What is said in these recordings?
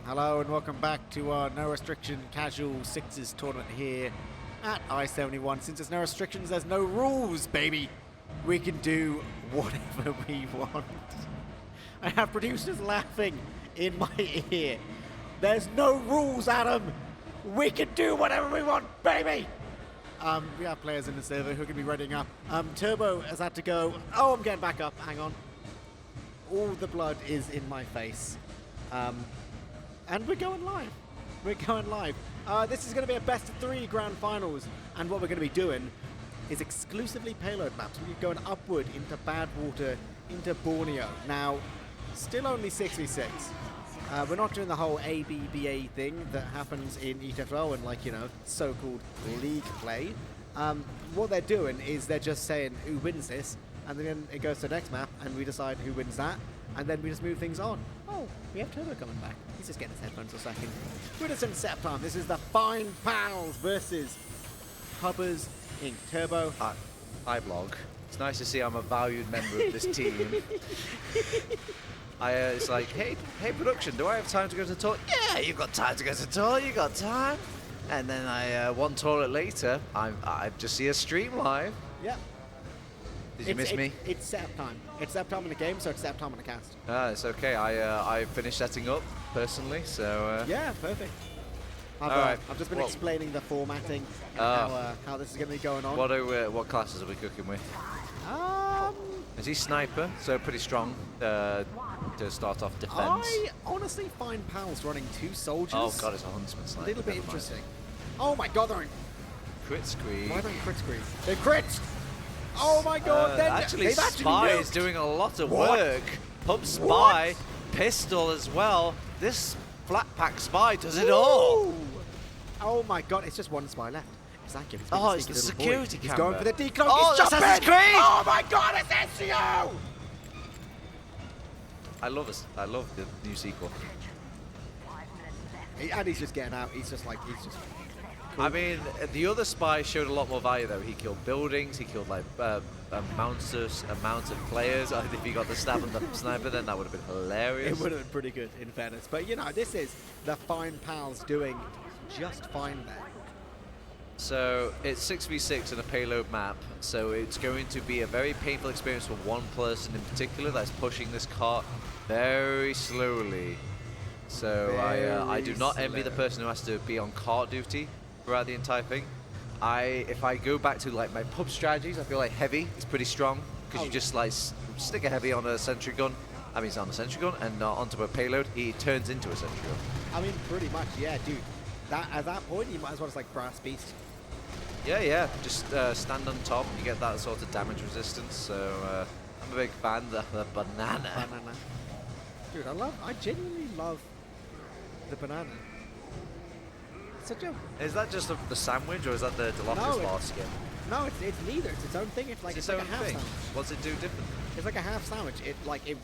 Hello and welcome back to our no restriction casual sixes tournament here at I-71. Since there's no restrictions, there's no rules, baby. We can do whatever we want. I have producers laughing in my ear. There's no rules, Adam. We can do whatever we want, baby. We have players in the server who are going to be readying up. Turbo has had to go. Oh, I'm getting back up. Hang on. All the blood is in my face. And we're going live. We're going live. This is going to be a best of 3 grand finals. And what we're going to be doing is exclusively payload maps. We're going upward into Badwater, into Borneo. Now, still only 6v6. We're not doing the whole ABBA thing that happens in TF2 and, like, you know, so-called league play. What they're doing is they're just saying who wins this, and then it goes to the next map, and we decide who wins that, and then we just move things on. Oh, we have Turbo coming back. He's just getting his headphones for a second. We're just in setup time. This is the Fine Pals versus Hubbers Inc. Turbo. Hi, blog. It's nice to see I'm a valued member of this team. It's like, hey, production, do I have time to go to the tour? Yeah, you've got time to go to the tour, you got time. And then one toilet later, I just see a stream live. Yep. Did you miss me? It's setup time. It's setup time in the game, so it's setup time on the cast. It's okay. I finished setting up personally, so. Yeah, perfect. I've just been explaining the formatting and how this is going to be going on. What classes are we cooking with? Is he sniper? So pretty strong to start off defense. I honestly find Pals running 2 soldiers. Oh god, it's a huntsman sniper. A little bit interesting. Oh my god, they're in crit screen. Why are they in crit screen? They crit! Oh my god, actually Spy is doing a lot of work. Pub Spy, pistol as well. This flat pack Spy does it all. Oh my god, it's just one Spy left. Exactly. It's the security camera. He's going for the decloak. Oh, he's Assassin's Creed! Oh my god, it's SEO! I love the new sequel. And he's just getting out. He's just like, he's just... Cool. I mean, the other Spy showed a lot more value though. He killed buildings, he killed like amounts of players. I think if he got the stab on the sniper, then that would have been hilarious. It would have been pretty good, in fairness. But you know, this is the Fine Pals doing just fine there. So it's 6v6 in a payload map, so it's going to be a very painful experience for one person in particular that's pushing this cart very slowly. So I do not envy the person who has to be on cart duty throughout the entire thing. If I go back to like my pub strategies, I feel like heavy is pretty strong because you just like stick a heavy on a sentry gun. I mean, it's on a sentry gun and onto a payload, he turns into a sentry gun. I mean, pretty much, yeah, dude. At that point, you might as well just like Brass Beast. Yeah, just stand on top, you get that sort of damage resistance, so I'm a big fan of the banana. Dude, I genuinely love the banana. It's a joke. Is that just the sandwich, or is that the Dilophosaurus bar skin? No, it's neither. It's its own thing. It's like, it's like a half sandwich. What's it do different? It's like a half sandwich. It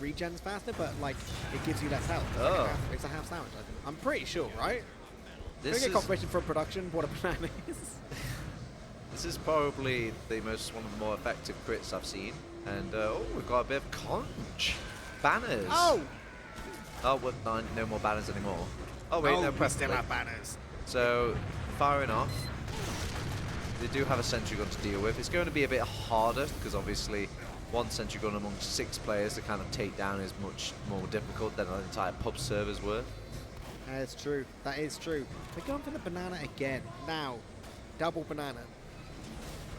regens faster, but like it gives you less health. It's a half sandwich, I think. I'm pretty sure, right? Can we get confirmation from production what a banana is? This is probably one of the more effective crits I've seen. And we've got a bit of conch. Banners. Oh, well, no more banners anymore. Oh wait, no, we still have banners. So firing off. They do have a sentry gun to deal with. It's going to be a bit harder because obviously one sentry gun among 6 players to kind of take down is much more difficult than an entire pub servers were. That is true. That is true. They're going for the banana again. Now, double banana.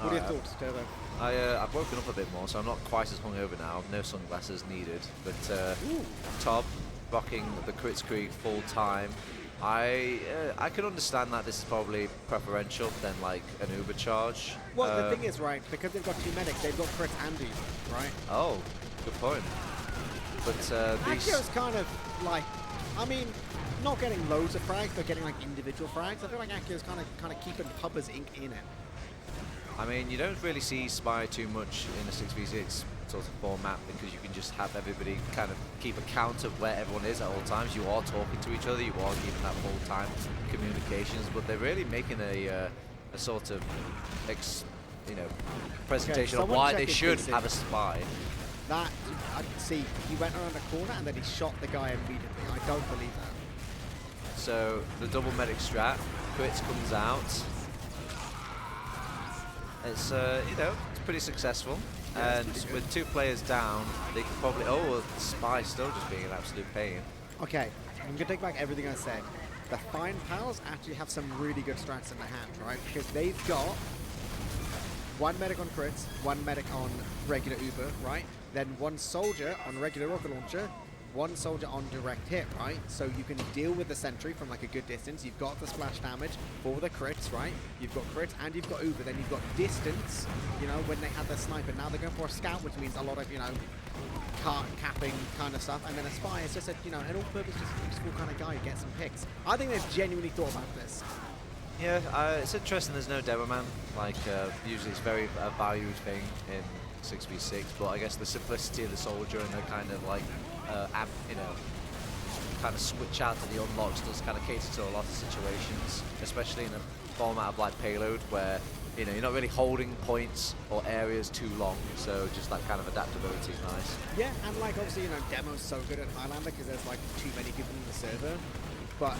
What are your thoughts, Turbo? I've woken up a bit more, so I'm not quite as hungover now. No sunglasses needed. But Tob rocking the crit screen full time. I can understand that this is probably preferential than like an Uber charge. Well, the thing is, right, because they've got 2 medics, they've got crit and Uber, right? Oh, good point. But Akio's kind of like, I mean, not getting loads of frags, but getting like individual frags. I feel like Akio's kind of keeping Hubbers Inc. in it. I mean, you don't really see Spy too much in a 6v6 sort of format because you can just have everybody kind of keep a count of where everyone is at all times. You are talking to each other, you are giving that full-time communications, but they're really making a sort of presentation of why they should have a Spy. That, I can see, he went around the corner and then he shot the guy immediately. I don't believe that. So the double medic strat, crits comes out. It's you know, it's pretty successful. Yeah, And with 2 players down, they could probably. Oh, well, the Spy still just being an absolute pain. Okay, I'm gonna take back everything I said. The Fine Pals actually have some really good strats in their hand, right? Because they've got 1 medic on crits, 1 medic on regular Uber, right? Then 1 soldier on regular rocket launcher, 1 soldier on direct hit, right? So you can deal with the sentry from like a good distance. You've got the splash damage for the crits, right? You've got crits and you've got Uber. Then you've got distance, you know, when they had their sniper. Now they're going for a scout, which means a lot of, you know, capping kind of stuff. And then a spy is just a, you know, an all-purpose, just useful kind of guy who gets some picks. I think they've genuinely thought about this. Yeah, it's interesting there's no demo man. Like, usually it's very valued thing in 6v6, but I guess the simplicity of the soldier and the kind of like, you know, kind of switch out to the unlocks does kind of cater to a lot of situations, especially in a format of like payload where, you know, you're not really holding points or areas too long, so just that kind of adaptability is nice. Yeah, and like obviously, you know, demo's so good at Highlander because there's like too many people in the server, but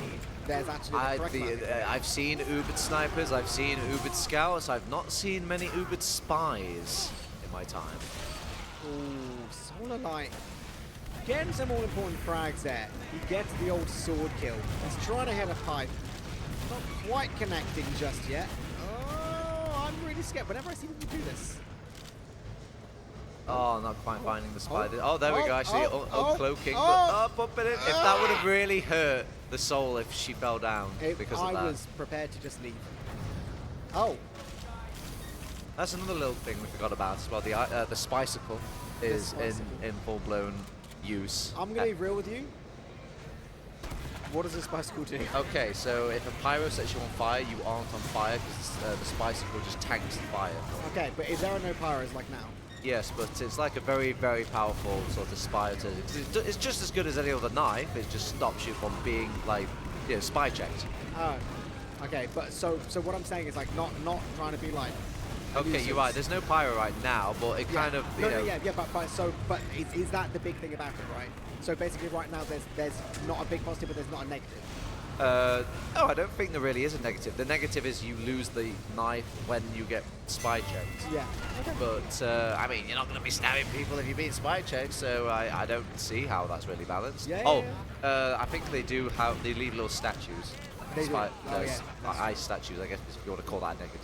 there's actually the correct map. I've seen Ubered snipers, I've seen Ubered scouts, I've not seen many Ubered spies in my time. Ooh, Solar Light. Getting some all-important frags there. He gets the old sword kill. He's trying to hit a pipe. Not quite connecting just yet. Oh, I'm really scared. Whenever I see people do this. Oh, not quite finding the spy. Oh, there we go, actually uncloaking. But if that would have really hurt the soul if she fell down because of that. I was prepared to just leave. Oh. That's another little thing we forgot about as well. The Spicicle is in full-blown use. I'm going to be real with you. What does the Spicicle do? Okay, so if a pyro sets you on fire, you aren't on fire because the Spicicle just tanks the fire. Okay, but is there no pyros like now? Yes, but it's like a very, very powerful sort of spy. It's just as good as any other knife. It just stops you from being like, you know, spy checked. Oh, okay. But so what I'm saying is like not trying to be like. Okay, you're right. There's no pyro right now, but it kind of you know. But is that the big thing about it, right? So basically, right now there's not a big positive, but there's not a negative. No, I don't think there really is a negative. The negative is you lose the knife when you get spy checked. Yeah. Okay. But, I mean, you're not going to be stabbing people if you're being spy checked, so I don't see how that's really balanced. Yeah, I think they leave little statues. They do. Ice statues, I guess, if you want to call that negative.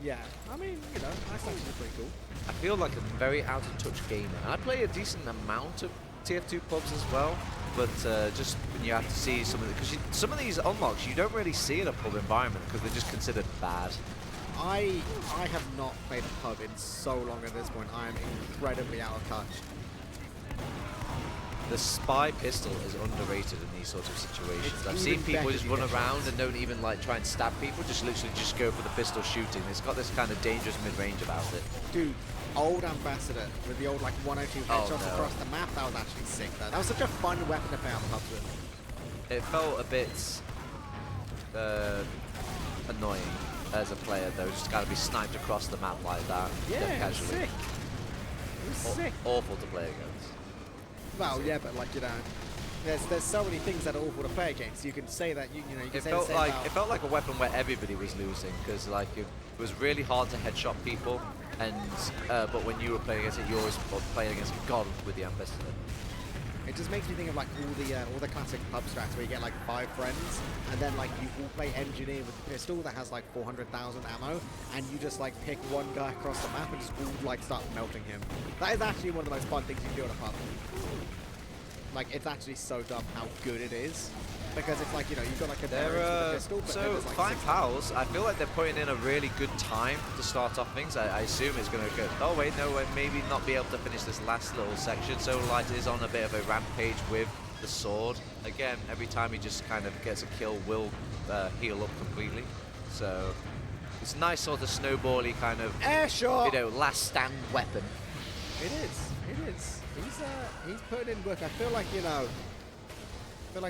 Yeah. I mean, you know, ice statues are pretty cool. I feel like a very out-of-touch gamer. I play a decent amount of TF2 pubs as well. But just when you have to see some of the, because some of these unlocks you don't really see in a pub environment because they're just considered bad. I have not played a pub in so long at this point. I am incredibly out of touch. The spy pistol is underrated in these sorts of situations. I've seen people just run around and don't even like try and stab people, just literally just go for the pistol shooting. It's got this kind of dangerous mid-range about it. Dude, old Ambassador with the old like 102 headshots across the map, that was actually sick though. That was such a fun weapon to play on pubs with. It felt a bit annoying as a player though, just gotta be sniped across the map like that. Yeah, it was sick. It was sick. Awful to play against. Well, yeah, but like, you know, there's so many things that are awful to play against. You can say that, you know, you can say the same about... It felt like a weapon where everybody was losing, because like it was really hard to headshot people, and but when you were playing against it, you always were playing against God with the Ambassador. It just makes me think of like all the classic pub strats where you get like 5 friends, and then like you all play engineer with a pistol that has like 400,000 ammo, and you just like pick one guy across the map and just all like start melting him. That is actually one of the most fun things you can do in a pub. Like, it's actually so dumb how good it is. Because it's like, you know, you've got like a variant with a pistol, but so then there's like Fine Pals, I feel like they're putting in a really good time to start off things. I assume it's going to go, oh wait, no, maybe not be able to finish this last little section. So Light is on a bit of a rampage with the sword. Again, every time he just kind of gets a kill, will heal up completely. So it's a nice sort of snowbally kind of, air shot, you know, last stand weapon. It is. He's putting in work. I feel like, you know,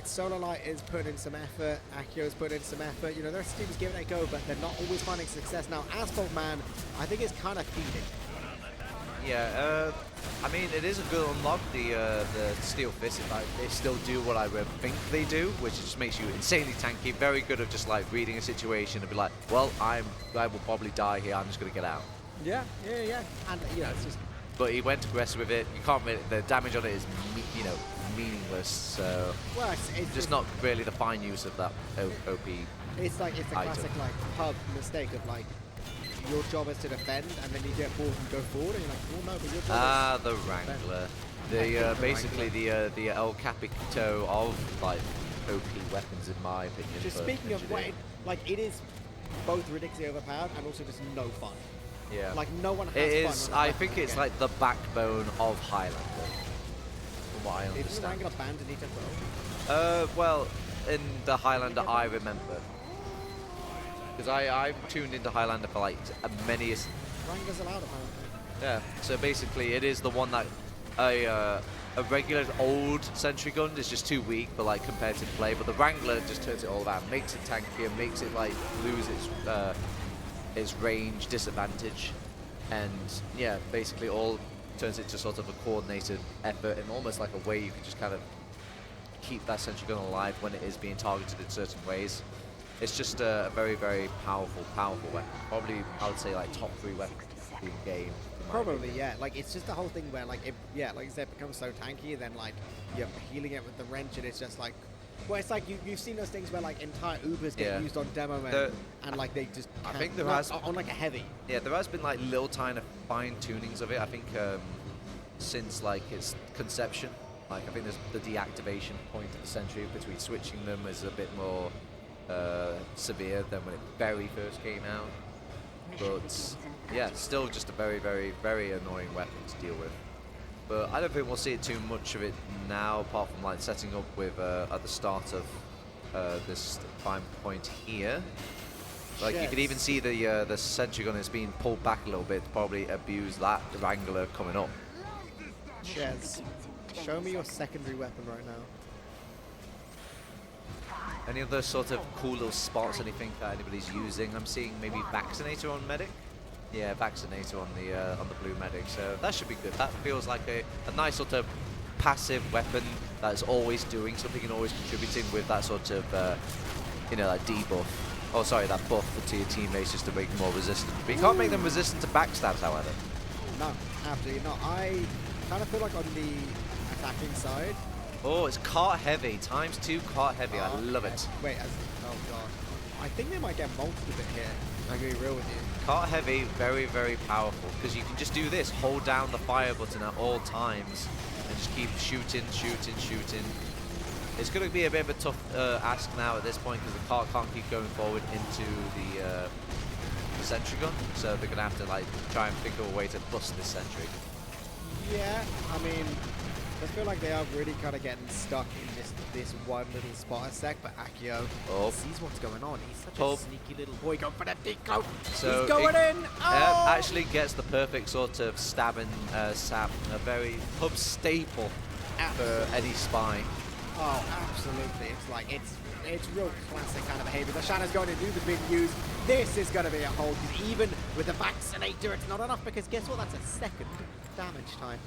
Solar Light is putting in some effort, Akio's putting in some effort. You know, there's teams giving it a go, but they're not always finding success. Now, Asphalt Man, I think is kind of feeding. Yeah, I mean, it is a good unlock, the Steel Fist, if they still do what I would think they do, which just makes you insanely tanky, very good at just like reading a situation and be like, well, I will probably die here, I'm just going to get out. Yeah. And, it's just... But he went aggressive with it, you can't really, the damage on it is, meaningless, so... Well, it's just not really the fine use of that OP It's a item. classic, like, pub mistake of, like, your job is to defend, and then you get bored and go forward, and you're like, well, no, but your job is the Wrangler. The basically the El Capito of like OP weapons, in my opinion. Just speaking of, it is both ridiculously overpowered and also just no fun. Yeah. Like, no one has it fun. is. I think it's like the backbone of Highlander, from what I understand. Isn't Wrangler banned in TF2? Well, in the Highlander I remember. Because I've tuned into Highlander for like many... Wrangler's allowed, apparently. Yeah, so basically it is the one that a regular old sentry gun is just too weak for like competitive play, but the Wrangler just turns it all around, makes it tankier, makes it like lose its range disadvantage, and yeah, basically all turns it to sort of a coordinated effort and almost like a way you can just kind of keep that sentry gun alive when it is being targeted in certain ways. It's just a very, very powerful weapon. Probably, I would say, like top 3 weapon in the game. Probably, yeah. Like, it's just the whole thing where, like, like I said, it becomes so tanky, then like you're healing it with the wrench, and it's just like, well, it's like you've seen those things where like entire Ubers get used on demo men, and like they just I think there has on like a heavy. Yeah, there has been like little tiny fine tunings of it. I think since like its conception, like I think there's the deactivation point of the sentry between switching them is a bit more severe than when it very first came out. But yeah, still just a very, very, very annoying weapon to deal with. But I don't think we'll see too much of it now, apart from like setting up with at the start of this prime point here. Like you could even see the sentry gun is being pulled back a little bit to probably abuse that Wrangler coming up. Ches, show me your secondary weapon right now. Any other sort of cool little spots, anything that anybody's using? I'm seeing maybe Vaccinator on Medic. Yeah, Vaccinator on the blue Medic, so that should be good. That feels like a nice sort of passive weapon that's always doing something and always contributing with that sort of, that debuff. Oh, sorry, that buff to your teammates just to make them more resistant. But you can't make them resistant to backstabs, however. No, absolutely not. I kind of feel like on the attacking side... Oh, it's cart heavy, ×2 cart heavy, I love it. Wait, oh god. I think they might get multed a bit here, I'm going to be real with you. Cart heavy, very, very powerful, because you can just do this, hold down the fire button at all times, and just keep shooting. It's going to be a bit of a tough ask now at this point, because the cart can't keep going forward into the sentry gun, so they're going to have to like try and think of a way to bust this sentry. Yeah, I mean... I feel like they are really kind of getting stuck in this one little spot a sec, but Akio sees what's going on. He's such a sneaky little boy. Go for that deco. So he's going in. Oh! Actually gets the perfect sort of stabbing sap, a very pub staple for any spy. Oh, absolutely. It's like it's real classic kind of behavior. The Shadow's going to do the big use. This is going to be a hold, because even with the Vaccinator, it's not enough, because guess what? That's a second damage time.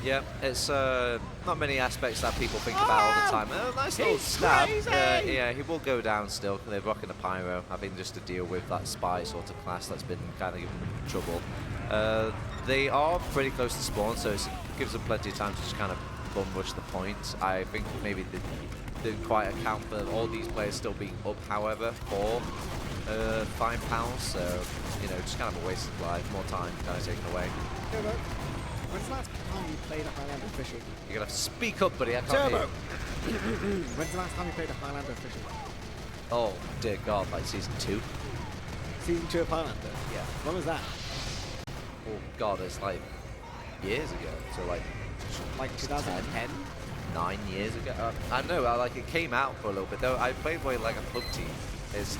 Yeah, it's not many aspects that people think about all the time. Nice little stab. Yeah, he will go down still. They're rocking a pyro, having just to deal with that spy sort of class that's been kind of giving them trouble. They are pretty close to spawn, so it gives them plenty of time to just kind of bum rush the point. I think maybe they didn't quite account for all these players still being up, however, for £5. So, just kind of a waste of life, more time kind of taken away. When's the last time you played a Highlander official? You're going to have to speak up, buddy. I can't hear you. When's the last time you played a Highlander official? Oh, dear God, like Season 2? Season 2 of Highlander? Yeah. When was that? Oh, God, it's like years ago. So, like 2010? 9 years ago? I don't know, like it came out for a little bit, though. I played with like a pub team. It's,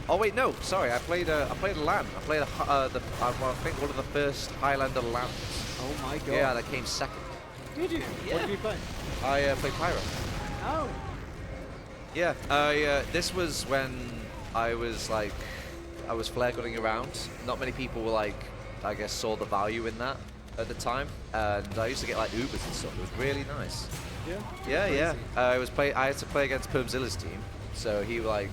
oh wait, no, sorry. I played a LAN. I played I think one of the first Highlander LANs. Oh my god. Yeah, that came second. Did you? Yeah. What did you play? I played Pyro. Oh. Yeah. This was when I was flare gunning around. Not many people were like I guess, saw the value in that at the time, and I used to get like Ubers and stuff. It was really nice. Yeah. Yeah. I had to play against Permzilla's team, so he like,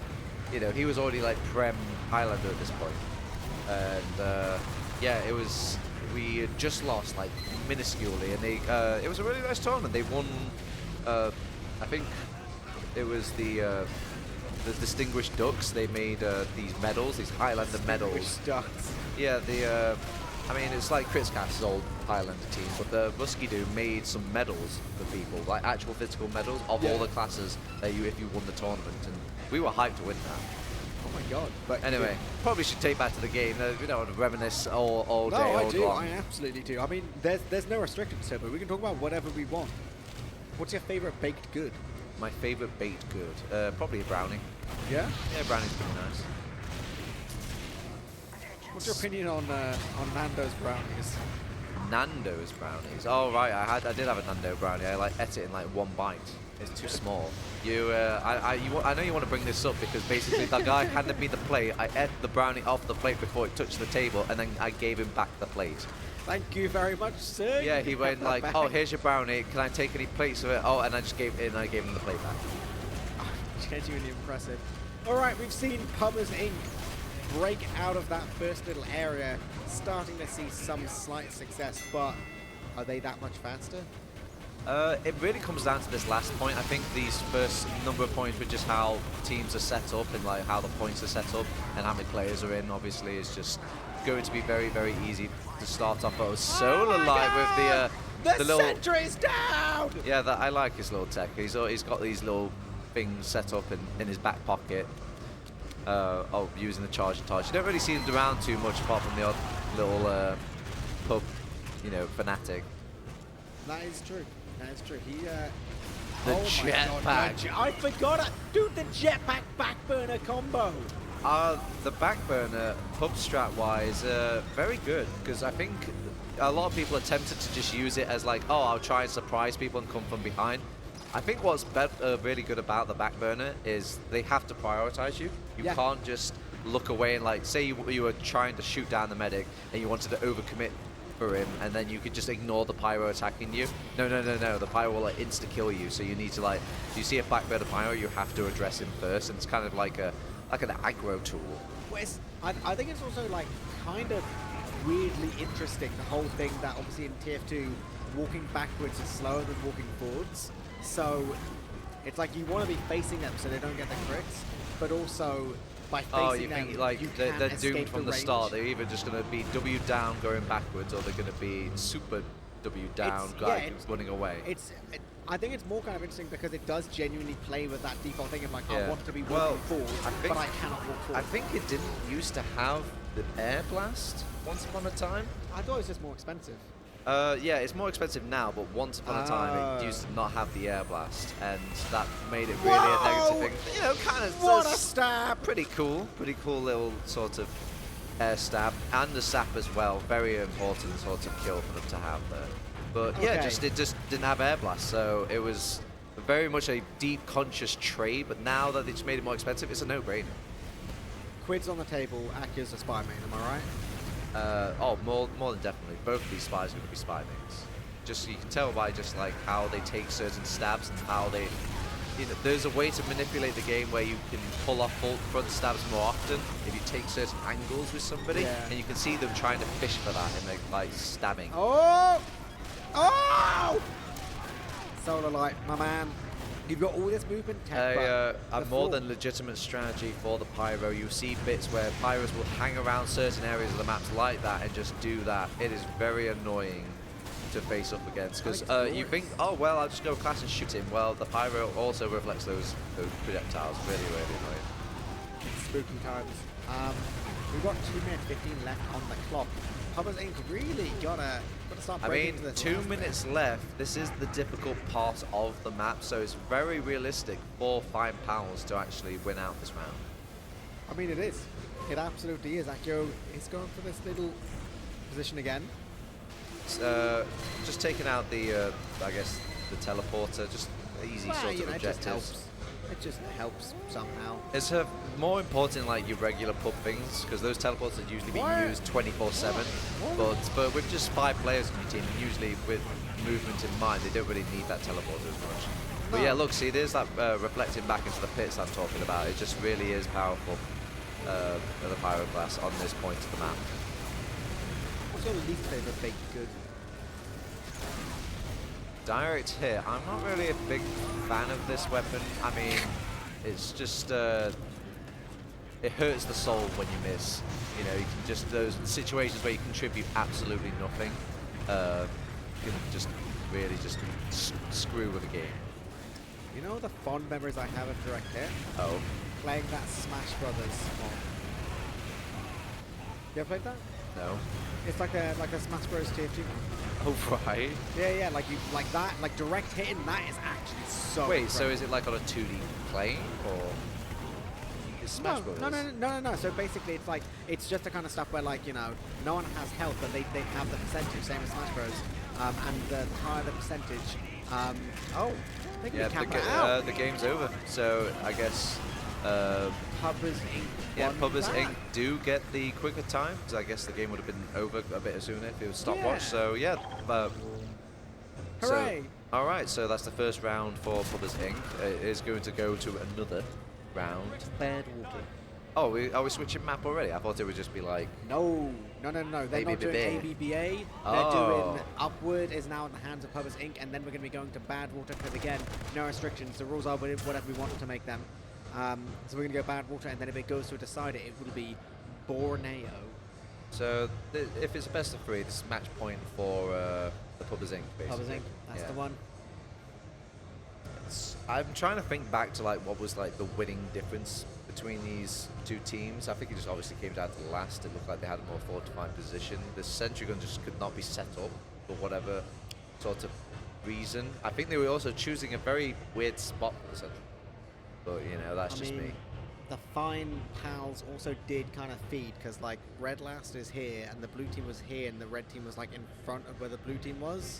you know, he was already like Prem Highlander at this point, and yeah, it was. We had just lost like minusculely, and they it was a really nice tournament. They won. I think it was the Distinguished Ducks. They made these medals, these Highlander medals. Ducks. Yeah, I mean, it's like Kritzcast's old Highlander team, but the Musky-Doo made some medals for people, like actual physical medals of all the classes that if you won the tournament, and we were hyped to win that. Oh my god. But Anyway, probably should take back to the game. We don't want to reminisce all day, no, all I do. long. I absolutely do. I mean, there's no restrictions here, but we can talk about whatever we want. What's your favorite baked good? My favorite baked good, probably a brownie. Yeah? Yeah, brownie's pretty nice. What's your opinion on Nando's brownies? Nando's brownies. Oh right, I did have a Nando brownie. I like ate it in like one bite. It's too small. I know you want to bring this up because basically the guy handed me the plate. I ate the brownie off the plate before it touched the table, and then I gave him back the plate. Thank you very much, sir. Yeah, he went like, "Oh, here's your brownie. Can I take any plates of it?" Oh, and I just gave it, and I gave him the plate back. Genuinely impressive. All right, we've seen Pummers Inc. break out of that first little area, starting to see some slight success, but are they that much faster? It really comes down to this last point. I think these first number of points were just how teams are set up and like how the points are set up and how many players are in. Obviously, it's just going to be very, very easy to start off. But I was so alive with the little sentry's down. Yeah, I like his little tech. He's got these little things set up in his back pocket. Using the charge and touch. You don't really see him around too much apart from the odd little pub, fanatic. That is true. That is true. He, The oh jetpack. I forgot it. Dude, the jetpack backburner combo. The backburner, pub strat-wise, very good, because I think a lot of people are tempted to just use it as like, oh, I'll try and surprise people and come from behind. I think what's really good about the backburner is they have to prioritize you. You can't just look away and like, say you were trying to shoot down the medic and you wanted to overcommit for him, and then you could just ignore the pyro attacking you. No. The pyro will like insta-kill you, so you need to like, if you see a backburner pyro, you have to address him first, and it's kind of like an aggro tool. Well, I think it's also like kind of weirdly interesting, the whole thing that obviously in TF2, walking backwards is slower than walking forwards. So it's like you want to be facing them so they don't get the crits, but also by facing them, like you they're can't doomed from the range. start. They're either just going to be W down going backwards, or they're going to be super W down running away. I think it's more kind of interesting because it does genuinely play with that default thing of like, I Yeah. want to be walking forward, think- but I cannot walk forward. I think it didn't used to have the air blast once upon a time. I thought it was just more expensive. Yeah, it's more expensive now, but once upon a time it used to not have the air blast, and that made it really a negative thing. Kind of. What a stab! Pretty cool little sort of air stab, and the sap as well. Very important sort of kill for them to have there. But yeah, it just didn't have air blast, so it was very much a deep conscious trade. But now that they just made it more expensive, it's a no-brainer. Quids on the table, Aki's a spy main, am I right? More than definitely. Both of these spies are going to be spy mains. Just you can tell by just like how they take certain stabs and how they. There's a way to manipulate the game where you can pull off front stabs more often if you take certain angles with somebody, and you can see them trying to fish for that in like stabbing. Oh! Solar Light, my man. You've got all this movement tech, a more than legitimate strategy for the pyro. You see bits where pyros will hang around certain areas of the maps like that and just do that. It is very annoying to face up against because you think, oh well, I'll just go class and shoot him. Well, the pyro also reflects those projectiles. Really, really annoying. It's spooky times. We've got 2 minutes 15 left on the clock. Pummers Inc. really gotta start breaking into this. 2 minutes left. This is the difficult part of the map, so it's very realistic for £5 to actually win out this round. I mean, it is. It absolutely is. Akio is going for this little position again. Just taking out the, I guess, the teleporter. Just easy sort of It just objectives. helps. It just helps somehow. It's more important like your regular pub things, because those teleports are usually being used 24/7. But with just 5 players on your team, and usually with movement in mind, they don't really need that teleport as much. But yeah, look, see, there's that reflecting back into the pits I'm talking about. It just really is powerful, the Pyroclast on this point of the map. What's your least favorite baked good? Direct hit. I'm not really a big fan of this weapon. I mean, it's just it hurts the soul when you miss. You know, you can just those situations where you contribute absolutely nothing can just really just screw with the game. You know the fond memories I have of direct hit? Oh. Playing that Smash Brothers mod. You ever played that? No. It's like a Smash Bros. TF2 mod. Oh right. Yeah, like that, like direct hitting that is actually so. Wait, incredible. so is it like on a 2D plane or? Is Smash Brothers? No. So basically, it's like it's just the kind of stuff where like no one has health, but they have the percentage, same as Smash Bros. And the higher the percentage, oh, I think we cap that out. The game's over. So I guess. Pubbers Inc. Yeah, won Pubbers that. Inc. do get the quicker time, because I guess the game would have been over a bit sooner if it was stopwatch. Yeah. So yeah, Hooray! All right, so that's the first round for Pubbers Inc. It is going to go to another round. Bad water. Oh, are we switching map already? I thought it would just be like. No. They're not doing ABBA. They're doing Upward is now in the hands of Pubbers Inc. And then we're going to be going to Bad Water because again, no restrictions. The rules are whatever we want to make them. So we're going to go Bad Water, and then if it goes to a decider, it will be Borneo. So if it's a best of 3, this is match point for the Pubbers Inc. basically. Pubbers Inc. That's the one. I'm trying to think back to like what was like the winning difference between these two teams. I think it just obviously came down to the last. It looked like they had a more fortified position. The sentry gun just could not be set up for whatever sort of reason. I think they were also choosing a very weird spot for the sentry. But that's just me. The fine pals also did kind of feed, because like red last is here and the blue team was here and the red team was like in front of where the blue team was,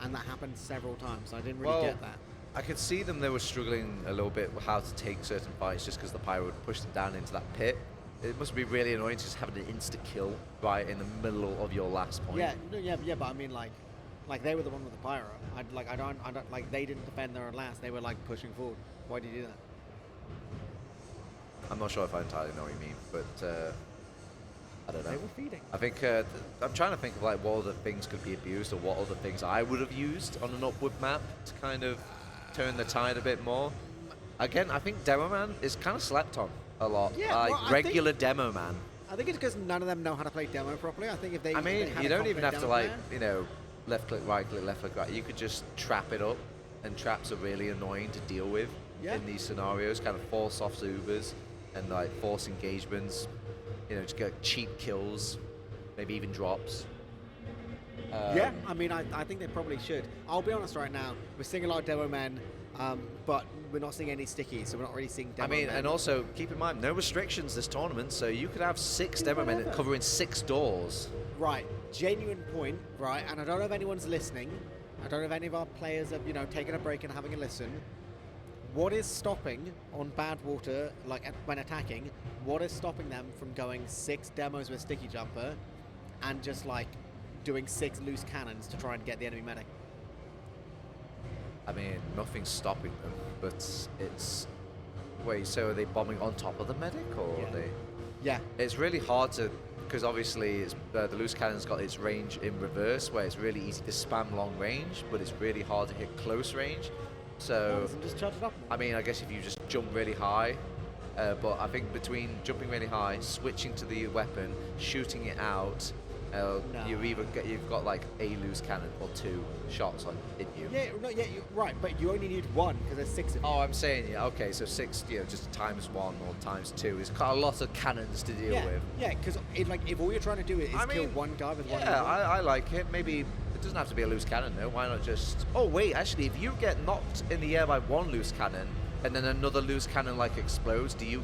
and that happened several times, so I didn't really get that. I could see them, they were struggling a little bit with how to take certain fights just because the pyro would push them down into that pit. It must be really annoying just having an insta kill right in the middle of your last point. Yeah, but I mean like they were the one with the pyro. I don't like they didn't defend their last. They were like pushing forward. Why did you do that? I'm not sure if I entirely know what you mean, but I don't know. They were feeding. I think I'm trying to think of like what other things could be abused or what other things I would have used on an upward map to kind of turn the tide a bit more. Again, I think Demo Man is kind of slept on a lot. Yeah, like regular Demo Man. I think it's because none of them know how to play demo properly. I think if they, I mean, if they had you a don't even have to competent like demo left click, right click, left click, right. You could just trap it up, and traps are really annoying to deal with in these scenarios. Kind of force off Zubers and like force engagements. Just get cheap kills, maybe even drops. yeah, I mean, I think they probably should. I'll be honest right now, we're seeing a lot of demo men, but we're not seeing any stickies, so we're not really seeing demo men. And also, keep in mind, no restrictions this tournament, so you could have 6 demo men covering 6 doors. Right, genuine point, right, and I don't know if anyone's listening. I don't know if any of our players have, taken a break and having a listen. What is stopping on Bad Water, like when attacking, what is stopping them from going 6 demos with Sticky Jumper and just like doing 6 loose cannons to try and get the enemy medic? I mean, nothing's stopping them, but it's... Wait, so are they bombing on top of the medic, or are they... Yeah. It's really hard to... Because obviously it's, the loose cannon's got its range in reverse, where it's really easy to spam long range, but it's really hard to hit close range. So, just charge it up more. I mean, I guess if you just jump really high, but I think between jumping really high, switching to the weapon, shooting it out, you've got like a loose cannon or 2 shots in you. Yeah, no, yeah, you're right, but you only need 1 because there's 6 of you. Oh, I'm saying, okay, so 6, just times 1 or times 2 is quite a lot of cannons to deal with. Yeah, because if all you're trying to do is kill one guy with one. Yeah, I like it. Maybe it doesn't have to be a loose cannon though. Why not just? Oh wait, actually, if you get knocked in the air by 1 loose cannon and then another loose cannon like explodes, do you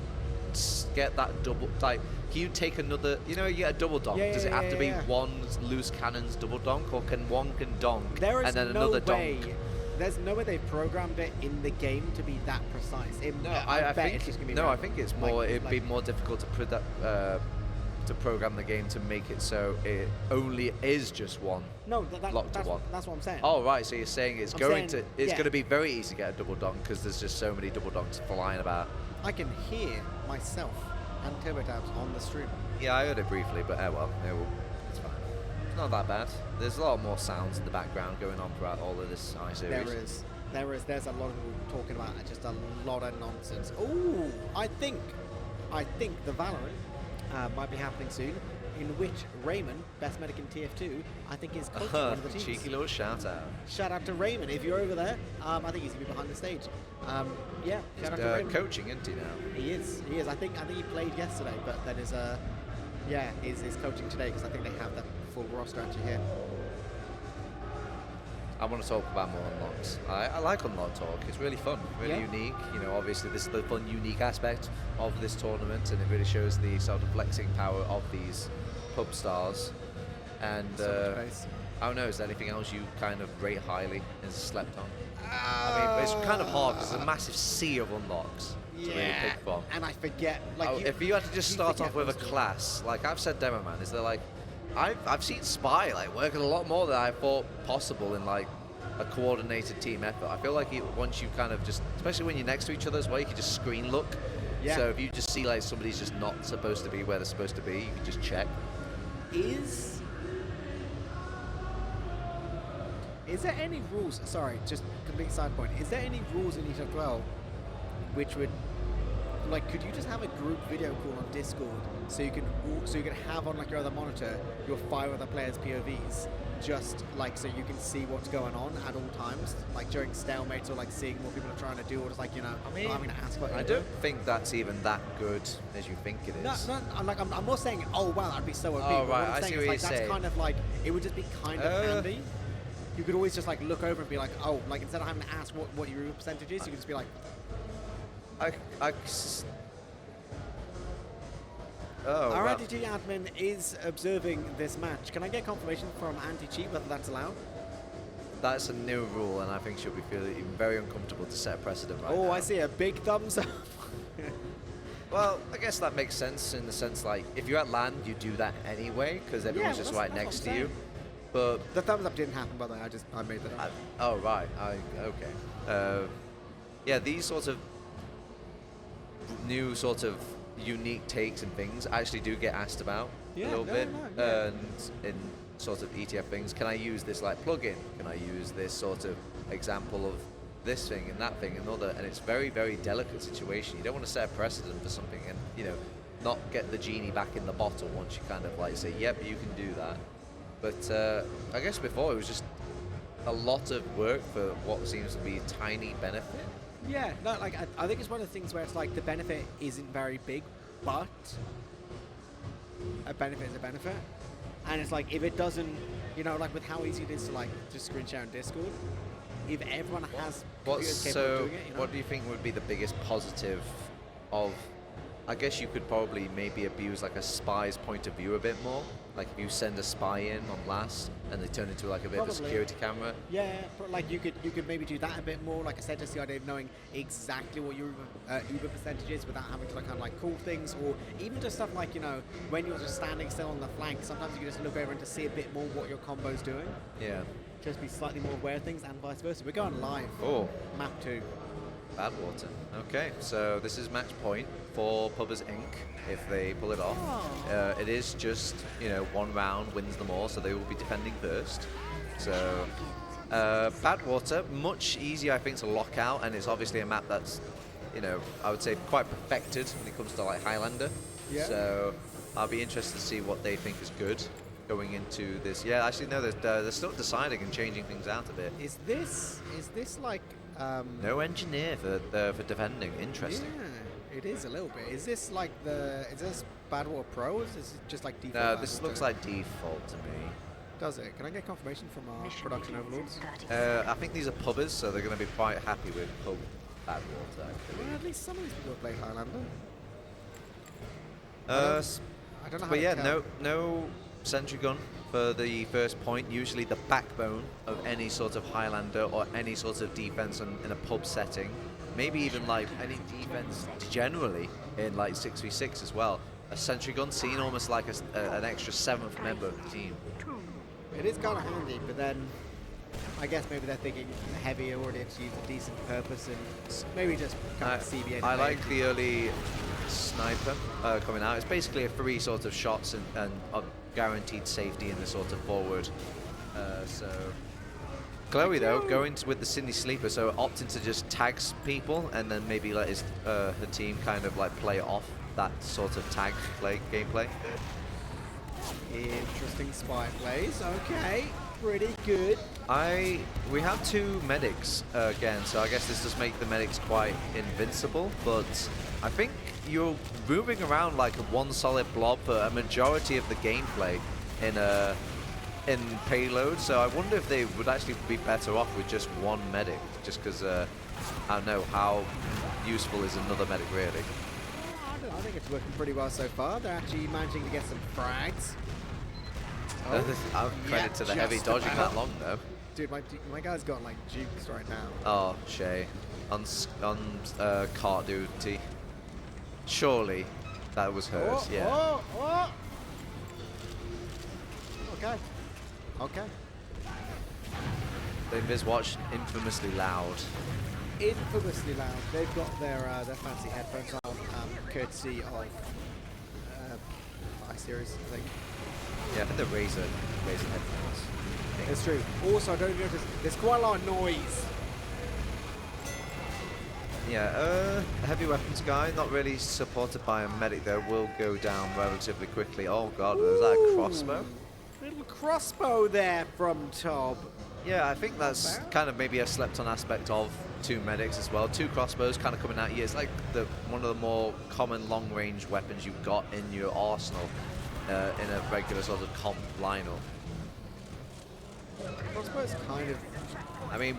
get that double? Like, can you take another? You get a double donk. Does it have to be 1 loose cannon's double donk, or can 1 donk There is and then no another way. donk? there's no way they've programmed it in the game to be that precise. I bet think it's just gonna be no. I random. think it's more. Like- It'd be like- more difficult to program the game to make it so it only is just one. No, locked to one. that's what I'm saying. Oh right, so you're saying it's I'm going saying, to yeah. going to be very easy to get a double dunk because there's just so many double dunks flying about. I can hear myself and turbo tabs on the stream. Yeah, I heard it briefly, but well, it's fine. It's not that bad. There's a lot more sounds in the background going on throughout all of this iSeries. There's a lot of people talking about just a lot of nonsense. Ooh, I think the Valorant might be happening soon, in which Raymond, best medic in TF2, I think is coaching one of the teams. Cheeky little shout out. Shout out to Raymond if you're over there. I think he's gonna be behind the stage. Yeah, shout out to Raymond. Coaching, isn't he now? He is. I think he played yesterday, but then is coaching today because I think they have the full roster actually here. I want to talk about more unlocks. I like unlock talk. It's really fun, really Yeah. unique. You know, obviously this is the fun, unique aspect of this tournament, and it really shows the sort of flexing power of these pub stars. And So much pace. I don't know, is there anything else you kind of rate highly and slept on? I mean, it's kind of hard because there's a massive sea of unlocks to really pick from. And I forget. If you had to just start off with a class, like I've said, Demo Man, is there like, I've seen Spy like working a lot more than I thought possible in like a coordinated team effort. I feel like once you kind of just, especially when you're next to each other as well, you can just screen look. Yeah. So if you just see like somebody's just not supposed to be where they're supposed to be, you can just check. Is there any rules? Sorry, just complete side point. Is there any rules in TF12 which would, like, could you just have a group video call on Discord so you can have on like your other monitor your 5 other players' POVs, just like so you can see what's going on at all times, like during stalemates or like seeing what people are trying to do, or just like I'm going to ask what I you're don't doing. think that's even that good as you think it is. No, I'm not saying, oh wow, that'd be so OP. Oh, but right, what I'm I saying see is, what like, you're that's saying. kind of like, it would just be kind of handy. You could always just like look over and be like, oh, like instead of having to ask what your percentage is, you could just be like, Oh, our well. anti-cheat admin is observing this match. Can I get confirmation from anti-cheat whether that's allowed? That's a new rule, and I think she'll be feeling very uncomfortable to set a precedent right now. Oh, I see a big thumbs up. Well, I guess that makes sense in the sense like if you're at land, you do that anyway because everyone's just right next to you. But The thumbs up didn't happen, by the way. I made that up. oh right, okay. Yeah, these sorts of new sort of unique takes and things actually do get asked about Yeah, a little no, bit, no, yeah. and in sort of ETF things. Can I use this like plugin? Can I use this sort of example of this thing and that thing and other? And it's very, very delicate situation. You don't want to set a precedent for something and, you know, not get the genie back in the bottle once you kind of like say, yep, you can do that. But I guess before it was just a lot of work for what seems to be a tiny benefit. Yeah, no, like I think it's one of the things where it's like the benefit isn't very big, but a benefit is a benefit. And it's like if it doesn't, you know, like with how easy it is to like just screen share on Discord, if everyone has computers capable of doing it, you know? What do you think would be the biggest positive of? I guess you could probably maybe abuse like a spy's point of view a bit more. Like if you send a spy in on last and they turn into like a bit of a Probably. security camera. Yeah, but like you could maybe do that a bit more. Like I said, just the idea of knowing exactly what your Uber percentage is without having to like kind of like call things, or even just stuff like, you know, when you're just standing still on the flank, sometimes you can just look over and to see a bit more what your combo's doing. Yeah. Just be slightly more aware of things and vice versa. We're going live. Oh. Map 2. Badwater. Okay, so this is match point for Pubbers Inc. if they pull it off. Oh. It is just, you know, one round wins them all, so they will be defending first. So, Badwater, much easier, I think, to lock out, and it's obviously a map that's, you know, I would say quite perfected when it comes to like Highlander. Yeah. So, I'll be interested to see what they think is good going into this. Yeah, actually, no, they're still deciding and changing things out a bit. Is this like No engineer for defending. Interesting. Yeah, it is a little bit. Is this like is this Badwater Pro, or is this just like default? No, this looks like default to me. Does it? Can I get confirmation from our production overlords? I think these are pubbers, so they're going to be quite happy with pub Badwater, actually. Well, at least some of these people have played Highlander. I don't know how But to yeah, tell. no sentry gun for the first point, usually the backbone of any sort of Highlander or any sort of defense in a pub setting. Maybe even like any defense generally in like 6v6 as well. A sentry gun seen almost like an extra 7th member of the team. It is kind of handy, but then I guess maybe they're thinking the heavier audience use a decent purpose and maybe just kind of CBA. I like the early sniper coming out. It's basically a 3 sort of shots and a guaranteed safety in the sort of forward. So Chloe though going with the Sydney sleeper, so opting to just tags people and then maybe let her team kind of like play off that sort of tag gameplay. Interesting spy plays. Okay, pretty good. We have 2 medics again, so I guess this does make the medics quite invincible, but I think you're moving around like a one solid blob for a majority of the gameplay in payload, so I wonder if they would actually be better off with just 1 medic, just because I don't know how useful is another medic really. I think it's working pretty well so far. They're actually managing to get some frags. Credit to the heavy dodging that long though. Dude, my guy's got like jukes right now. Oh, Shay. On cart duty. Surely that was hers, yeah. Okay. Okay. The Invis Watch infamously loud. Infamously loud. They've got their fancy headphones on, courtesy of iSeries, I think. Yeah, I think the Razer headphones. It's true. Also, I don't know if there's quite a lot of noise. Yeah, heavy weapons guy, not really supported by a medic though, will go down relatively quickly. Oh god, was that a crossbow? Little crossbow there from Tob. Yeah, I think that's kind of maybe a slept-on aspect of 2 medics as well. 2 crossbows kind of coming at you. It's like one of the more common long-range weapons you've got in your arsenal in a regular sort of comp lineup. Crossbow's kind of... I mean,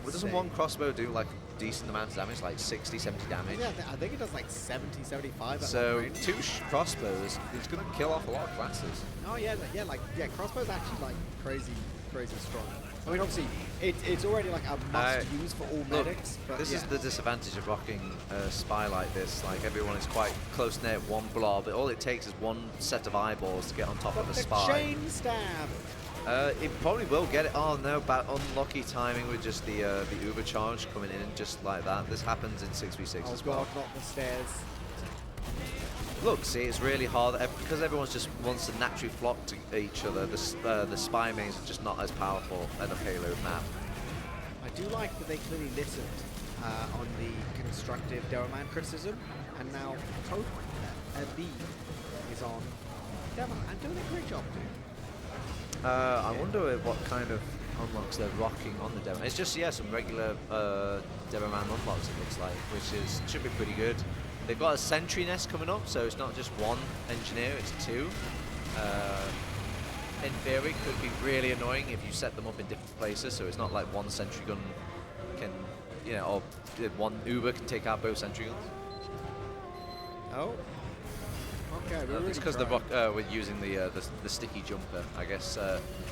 doesn't one crossbow do like a decent amount of damage, like 60, 70 damage? Yeah, I think it does like 70, 75 at So 2 crossbows is going to kill off a lot of classes. Oh yeah, crossbow's actually like crazy strong. I mean, obviously, it's already like a must-use for all medics. But this is the disadvantage of rocking a spy like this. Like, everyone is quite close-knit, one blob. All it takes is one set of eyeballs to get on top of a spy. Chain stab! It probably will get it. Oh no, but unlucky timing with just the Uber charge coming in just like that. This happens in 6v6 as well. Oh god, not the stairs. Look, see, it's really hard because everyone just wants to naturally flock to each other. The spy mains are just not as powerful at a payload map. I do like that they clearly listened on the constructive Deroman criticism, and now Toad B is on Deroman and doing a great job too. I wonder what kind of unlocks they're rocking on the Deroman. It's just some regular Deroman unlocks it looks like, which should be pretty good. They've got a sentry nest coming up, so it's not just 1 engineer, it's 2. In theory, could be really annoying if you set them up in different places, so it's not like 1 sentry gun can, or 1 Uber can take out both sentry guns. Oh. Okay, it's because we're using the sticky jumper, I guess.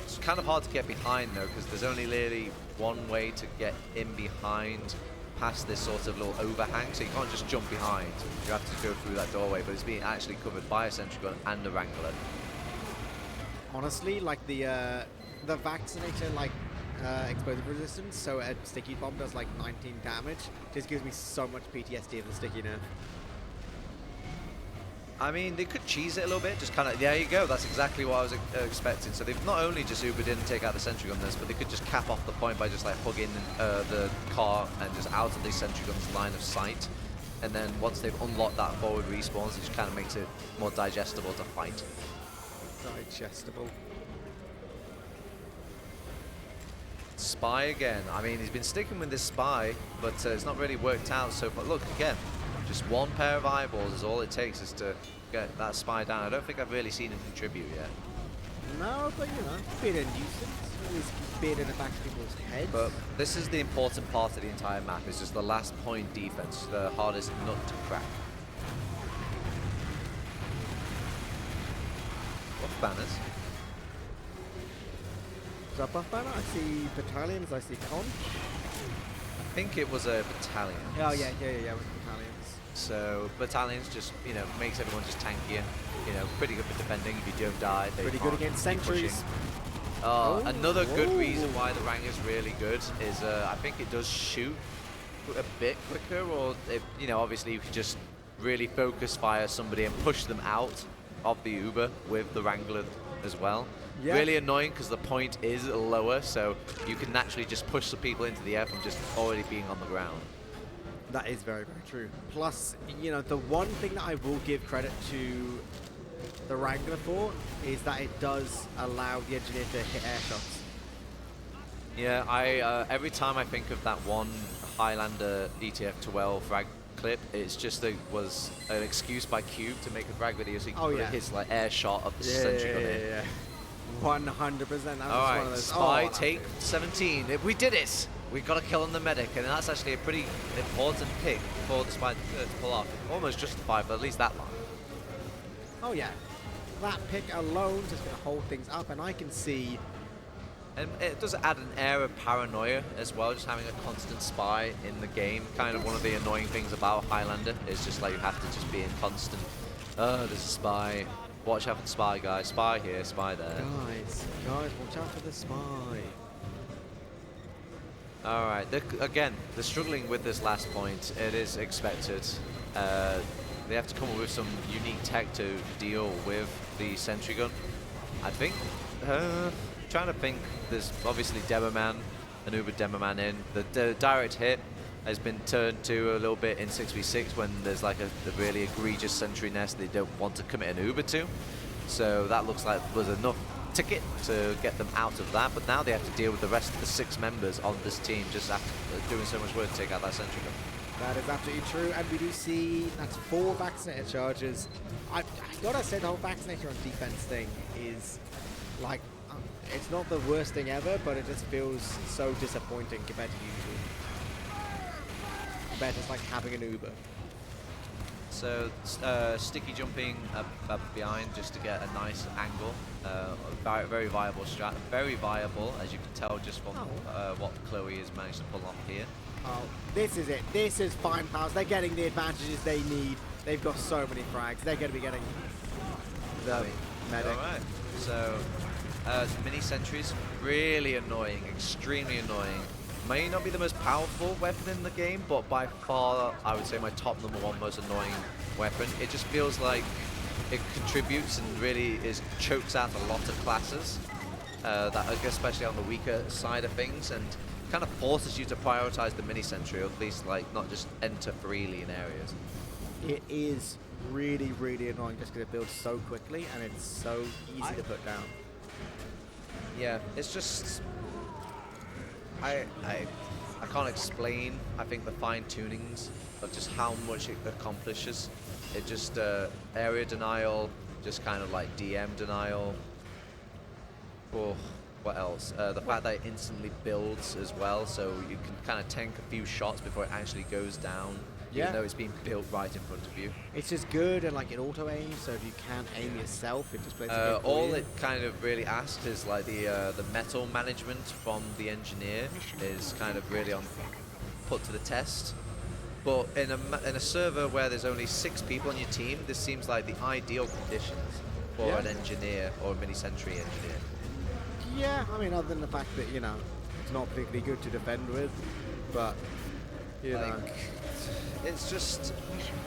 It's kind of hard to get behind though, because there's only really one way to get in behind past this sort of little overhang, so you can't just jump behind. You have to go through that doorway, but it's being actually covered by a sentry gun and a Wrangler. Honestly, like the vaccinator, like explosive resistance, so a sticky bomb does like 19 damage. Just gives me so much PTSD of the sticky nerf. I mean, they could cheese it a little bit, just kind of, there you go, that's exactly what I was expecting. So they've not only just Ubered in and take out the sentry gun this, but they could just cap off the point by just like hugging the car and just out of the sentry gun's line of sight. And then once they've unlocked that forward respawns, it just kind of makes it more digestible to fight. Digestible. Spy again. I mean, he's been sticking with this spy, but it's not really worked out so far. Look, again, just 1 pair of eyeballs is all it takes is to get that spy down. I don't think I've really seen him contribute yet. No, but bit of nuisance. Always bit in the back of people's heads. But this is the important part of the entire map. It's just the last point defense, the hardest nut to crack. What banners? a buff banner. I see battalions. I see conch. I think it was a battalion. Oh yeah, it was battalions. So battalions just, you know, makes everyone just tankier. You know, pretty good for defending. If you don't die, they Pretty good can't against keep pushing. sentries. Another good reason why the Rang is really good is I think it does shoot a bit quicker, or you know, obviously you can just really focus fire somebody and push them out of the Uber with the Wrangler as well. Yeah. Really annoying because the point is lower, so you can naturally just push the people into the air from just already being on the ground. That is very, very true. Plus, you know, the one thing that I will give credit to the Wrangler for is that it does allow the engineer to hit air shots. Yeah, I every time I think of that one Highlander ETF12 frag clip, it's just was an excuse by Cube to make a frag video so he can put his like air shot of the sentry gun in. Yeah. 100%. All right, one of those. Spy take 17. We did it. We got a kill on the medic, and that's actually a pretty important pick for the Spy to pull off. Almost justified, but at least that line. Oh yeah, that pick alone is just going to hold things up, and I can see. And it does add an air of paranoia as well, just having a constant spy in the game. Kind of one of the annoying things about Highlander is just like you have to just be in constant, there's a spy. Watch out for the spy, guys. Spy here, spy there. Guys, watch out for the spy. All right, again, they're struggling with this last point. It is expected. They have to come up with some unique tech to deal with the sentry gun. I think, trying to think, there's obviously Demoman, an Uber Demoman in. The direct hit has been turned to a little bit in 6v6 when there's like a really egregious sentry nest they don't want to commit an Uber to. So that looks like was enough ticket to get them out of that, but now they have to deal with the rest of the 6 members on this team just after doing so much work to take out that sentry gun. That is absolutely true, and we do see that's 4 vaccinated charges. I gotta say, the whole vaccinator on defense thing is like, it's not the worst thing ever, but it just feels so disappointing compared to usual. Compared to just like having an Uber. So sticky jumping up behind just to get a nice angle. Very viable strat. Very viable, as you can tell just from what Chloe has managed to pull off here. Oh, this is it. This is fine powers. They're getting the advantages they need. They've got so many frags. They're going to be getting the medic. All right. So mini sentries, really annoying, extremely annoying. May not be the most powerful weapon in the game, but by far, I would say my top #1 most annoying weapon. It just feels like it contributes and really chokes out a lot of classes, especially on the weaker side of things, and kind of forces you to prioritize the mini sentry, or at least like not just enter freely in areas. It is really, really annoying just because it builds so quickly and it's so easy to put down. Yeah, it's just I can't explain, I think, the fine tunings of just how much it accomplishes. It just area denial, just kind of like DM denial. Oh, what else? The fact that it instantly builds as well, so you can kind of tank a few shots before it actually goes down, even though it's being built right in front of you. It's just good, and like it auto aims, so if you can't aim yourself, it just plays a game all it kind of really asks is like the metal management from the engineer is kind of really put to the test. But in a server where there's only 6 people on your team, this seems like the ideal conditions for an engineer or a mini sentry engineer. Yeah, I mean, other than the fact that, you know, it's not particularly good to defend with, but, you know. It's just,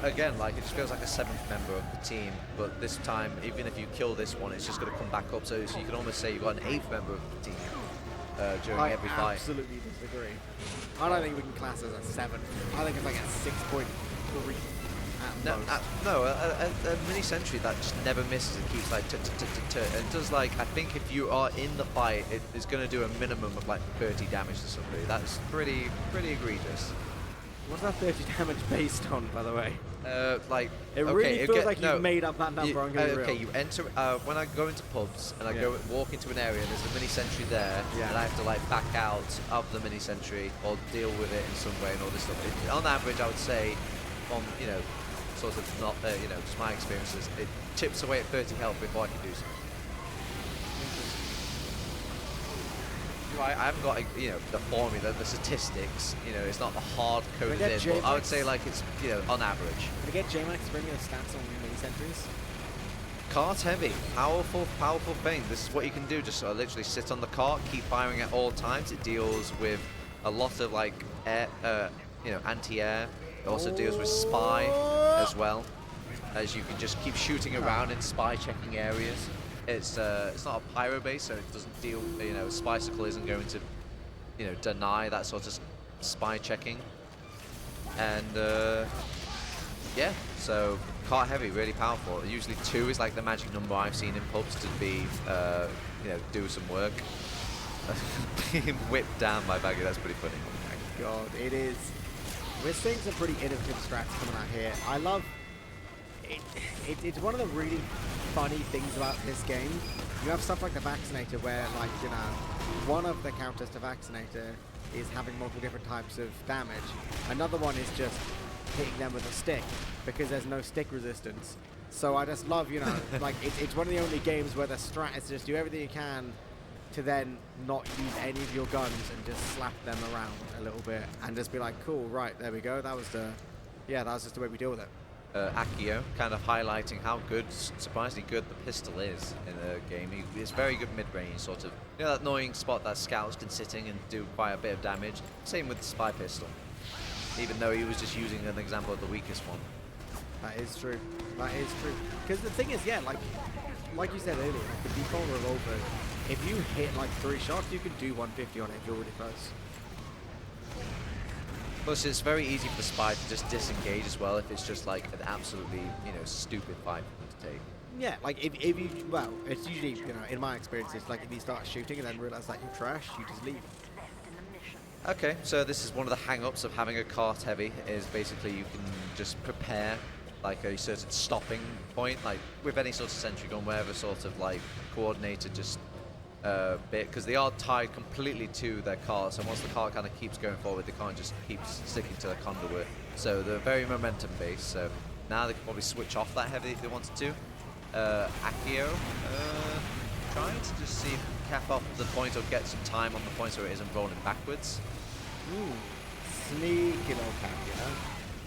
again, like, it just feels like a 7th member of the team, but this time, even if you kill this one, it's just going to come back up, so you can almost say you've got an 8th member of the team during every fight. I absolutely disagree. I don't think we can class it as a 7. I think it's like a 6.3 at most. A mini sentry that just never misses and keeps like and does like, I think if you are in the fight, it is going to do a minimum of like 30 damage to somebody. That's pretty egregious. What's that 30 damage based on, by the way? It really feels like you've made up that number. Okay, you enter when I go into pubs and I walk into an area and there's a mini sentry there, and I have to like back out of the mini sentry or deal with it in some way and all this stuff. On average, I would say, from sort of not just my experiences, it chips away at 30 health before I can do something. right, I haven't got, you know, the formula, the statistics, you know, it's not the hard coded get in, but I would say like it's, you know, on average. Can I get J-Max to bring me the stats on mini sentries? Cart heavy, powerful, powerful thing. This is what you can do, just literally sit on the cart, keep firing at all times. It deals with a lot of like air, you know, anti-air. It also deals with spy as well, as you can just keep shooting around in spy checking areas. It's not a pyro base, so it doesn't deal, you know, Spicicle isn't going to, you know, deny that sort of spy checking. And yeah, so cart heavy, really powerful. Usually 2 is like the magic number I've seen in pubs to be, you know, do some work. Being whipped down by Baggy, that's pretty funny. Oh my god, it is. We're seeing some pretty innovative strats coming out here. I love it. It's one of the really funny things about this game. You have stuff like the Vaccinator where, like, you know, one of the counters to Vaccinator is having multiple different types of damage. Another one is just hitting them with a stick because there's no stick resistance. So I just love, you know, like it's one of the only games where the strat is just do everything you can to then not use any of your guns and just slap them around a little bit and just be like, cool, right, there we go. That was the, yeah, that was just the way we deal with it. Akio, kind of highlighting how good, surprisingly good the pistol is in the game. It's very good mid-range, sort of, you know, that annoying spot that scouts can sitting and do quite a bit of damage. Same with the spy pistol, even though he was just using an example of the weakest one. That is true. That is true. Because the thing is, yeah, like you said earlier, like the default revolver, if you hit like 3 shots, you can do 150 on it if you're really close. Plus, it's very easy for the spy to just disengage as well if it's just like an absolutely, you know, stupid fight for them to take. Yeah, like if you, well, it's usually, you know, in my experience, it's like if you start shooting and then realize that you're trash, you just leave. Okay, so this is one of the hang-ups of having a cart heavy, is basically you can just prepare like a certain stopping point, like with any sort of sentry gun, wherever sort of like coordinated just bit, because they are tied completely to their cart, so once the cart kind of keeps going forward, they can't just keep sticking to the conduit. So they're very momentum based, so now they can probably switch off that heavy if they wanted to. Akio, trying to just see if he can cap off the point or get some time on the point so it isn't rolling backwards. Ooh, sneaky little cap, you know?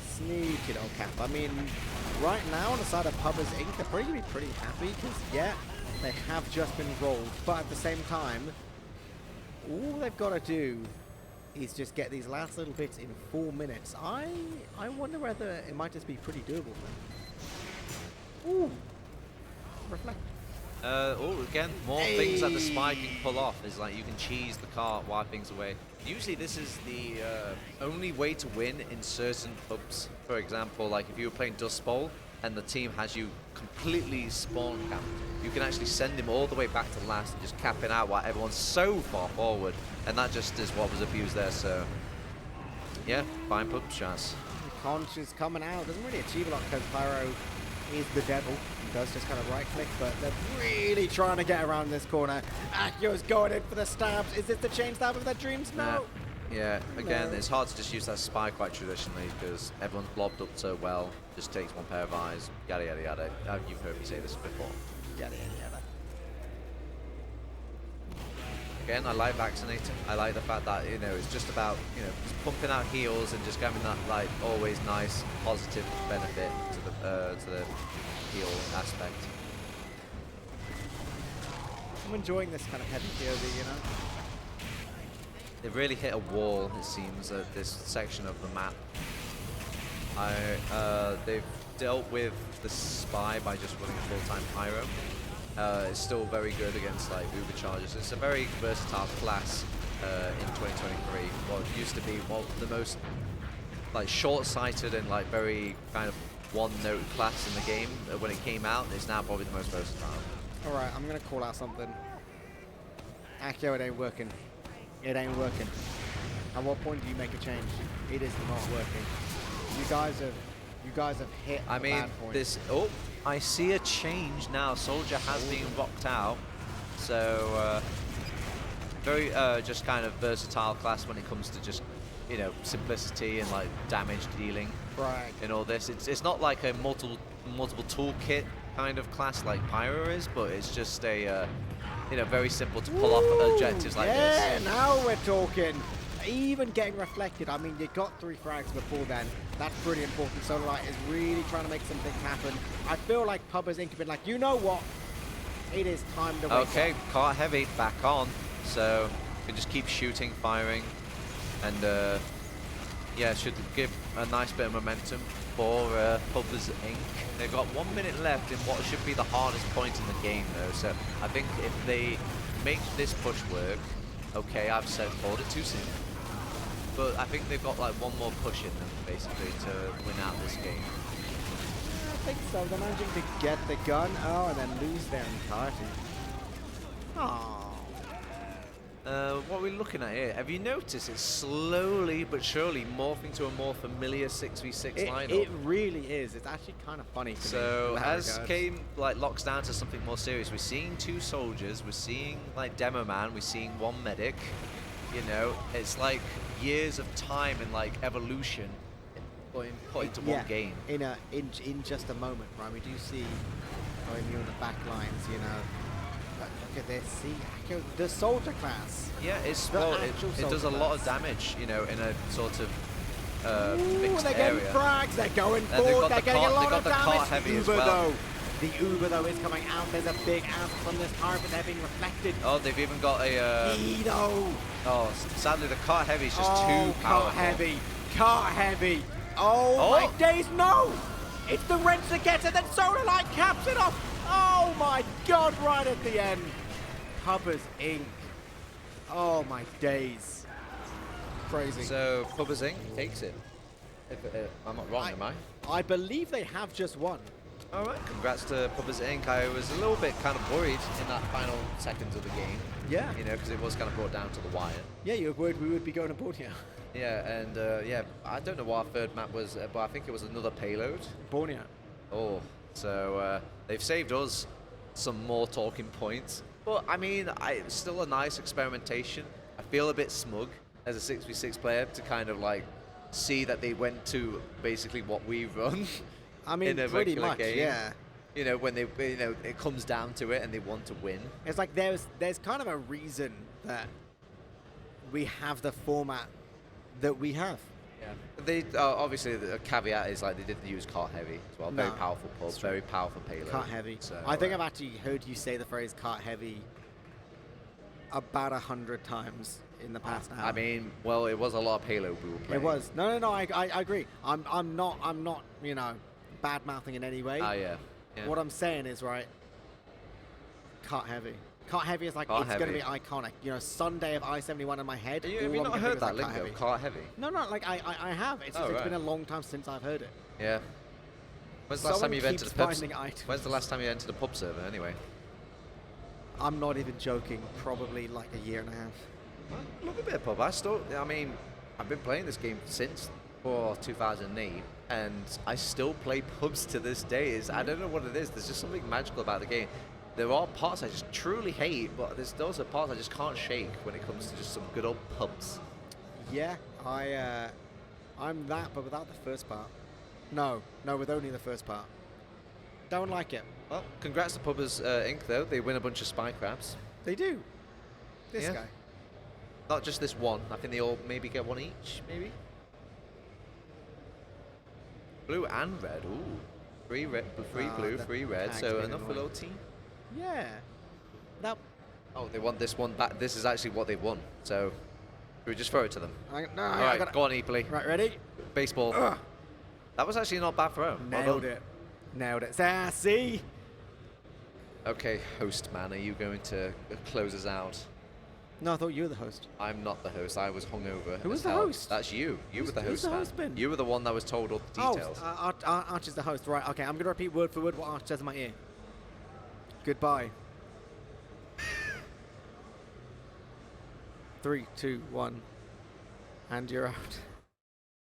Sneaky little cap. I mean, right now on the side of Pubbers Inc., they're probably going to be pretty happy, because, yeah, they have just been rolled, but at the same time, all they've got to do is just get these last little bits in 4 minutes. I wonder whether it might just be pretty doable for them. Ooh. Reflect. Again, more things that the spy can pull off is like you can cheese the cart, wipe things away. Usually this is the only way to win in certain pubs. For example, like if you were playing Dust Bowl and the team has you completely spawn camped, you can actually send him all the way back to last and just cap it out while everyone's so far forward. And that just is what was abused there, so yeah, fine pub shots. Conch is coming out, doesn't really achieve a lot because Pyro is the devil. He does just kind of right click, but they're really trying to get around this corner. Akio's going in for the stabs. Is this the chain stab of their dreams? No. Yeah, again, No. it's hard to just use that spy quite traditionally because everyone's blobbed up so well. Just takes one pair of eyes, yada yada yada. You've heard me say this before. Yada yada yada. Again, I like Vaccinator. I like the fact that, you know, it's just about, you know, just pumping out heals and just having that, like, always nice, positive benefit to the heal aspect. I'm enjoying this kind of heavy POV, you know? They've really hit a wall, it seems, at this section of the map. They've dealt with the spy by just running full-time pyro. It's still very good against like Uber charges. It's a very versatile class in 2023. What used to be one of the most like short-sighted and like very kind of one-note class in the game when it came out, it's now probably the most versatile. All right, I'm gonna call out something. Akio, it ain't working. It ain't working. At what point do you make a change? It is not working. You guys have hit a bad point. This. Oh, I see a change now. Soldier has been rocked out. So very just kind of versatile class when it comes to just, you know, simplicity and like damage dealing. Right. In all this, it's not like a multiple toolkit kind of class like Pyro is, but it's just a you know, very simple to pull off objectives like yeah, this. now we're talking. Even getting reflected. I mean, you got 3 frags before then. That's pretty important. Solar Light is really trying to make some things happen. I feel like Pubbers Inc. have been like, you know what? It is time to wake Okay, up. Cart Heavy back on. So we can just keep shooting, firing, and yeah, should give a nice bit of momentum for Pubbers Inc. They've got 1 minute left in what should be the hardest point in the game, though. So I think if they make this push work, okay, I've called it too soon. But I think they've got like 1 more push in them, basically, to win out this game. I think so. They're managing to get the gun. Oh, and then lose their entirety. Oh. What are we looking at here? Have you noticed it's slowly but surely morphing to a more familiar 6v6 lineup? It really is. It's actually kind of funny to me. So as game like locks down to something more serious, we're seeing 2 soldiers, we're seeing like Demo Man, we're seeing 1 medic. You know, it's like years of time and like evolution put into one game. In just a moment, right? We do see you on the back lines, you know. But look at this, see the soldier class. Yeah, it's The well, actual it does a soldier lot of class. damage, you know, in a sort of Ooh, fixed they're area. getting frags, they're going And they've forward, got they're the getting a cart- lot they've got of the damage. cart heavy as Uber well. though. The Uber though is coming out. There's a big answer from this car, but they're being reflected. Oh, they've even got a. Edo. Oh, sadly the cart heavy is just too powerful. Cart heavy. Cart heavy. Oh, my days, no! It's the Renser gets it, then Solar Light caps it off. Oh my god, right at the end. Pubbers Inc. Oh my days. Crazy. So Pubbers Inc. takes it. If, I'm not wrong, am I? I believe they have just won. All right, congrats to Pubbers Inc. I was a little bit kind of worried in that final seconds of the game. Yeah. You know, because it was kind of brought down to the wire. Yeah, you were worried we would be going to Borneo. Yeah, and yeah, I don't know what our 3rd map was, but I think it was another payload. Borneo. Oh, so they've saved us some more talking points. But I mean, it's still a nice experimentation. I feel a bit smug as a 6v6 player to kind of like see that they went to basically what we run. I mean, in a pretty regular much, game. yeah. You know, when they, you know, it comes down to it and they want to win. It's like there's kind of a reason that we have the format that we have. Yeah. They obviously the caveat is like they didn't use cart heavy as well. Very No, powerful pub, that's true. very powerful payload. Cart heavy. So, I think I've actually heard you say the phrase cart heavy about 100 times in the past hour. I mean, well, it was a lot of payload we were playing. It was. No, I agree. I'm not, you know, bad mouthing in any way. Yeah. What I'm saying is, right, cart heavy. Cart heavy is like, Cart it's going to heavy. be iconic. You know, Sunday of I-71 in my head. Have you all I'm not gonna heard think that is like lingo? Cart heavy? No, like I have. It's just, it's been a long time since I've heard it. Yeah. When's the last time Someone you've entered keeps the pub? finding items. When's the last time you entered a pub server anyway? I'm not even joking. Probably like a year and a half. I love a bit of pub. I mean, I've been playing this game since 2008, and I still play pubs to this day. I don't know what it is. There's just something magical about the game. There are parts I just truly hate, but there's also parts I just can't shake when it comes to just some good old pubs. Yeah, I'm that, but without the first part. No, with only the first part. Don't like it. Well, congrats to Pubbers Inc. though. They win a bunch of spy crabs. They do. This Yeah. guy. Not just this one. I think they all maybe get one each, maybe. Blue and red. Ooh. Three blue, the 3 red. tag's So been enough for annoying. little team. Yeah. That. Oh, they want this one back. This is actually what they won. So we just throw it to them. No, All I right, gotta, go on, Epley. Right, ready? Baseball. Ugh. That was actually not a bad throw. Well Nailed done. it. Nailed it. Ah, see? Okay, host man, are you going to close us out? No, I thought you were the host. I'm not the host. I was hungover. Who was as the hell. host? That's you. You were the Who's host, the man. host been? You were the one that was told all the details. Oh, Arch is the host. Right, okay. I'm going to repeat word for word what Arch says in my ear. Goodbye. 3, 2, 1. And you're out.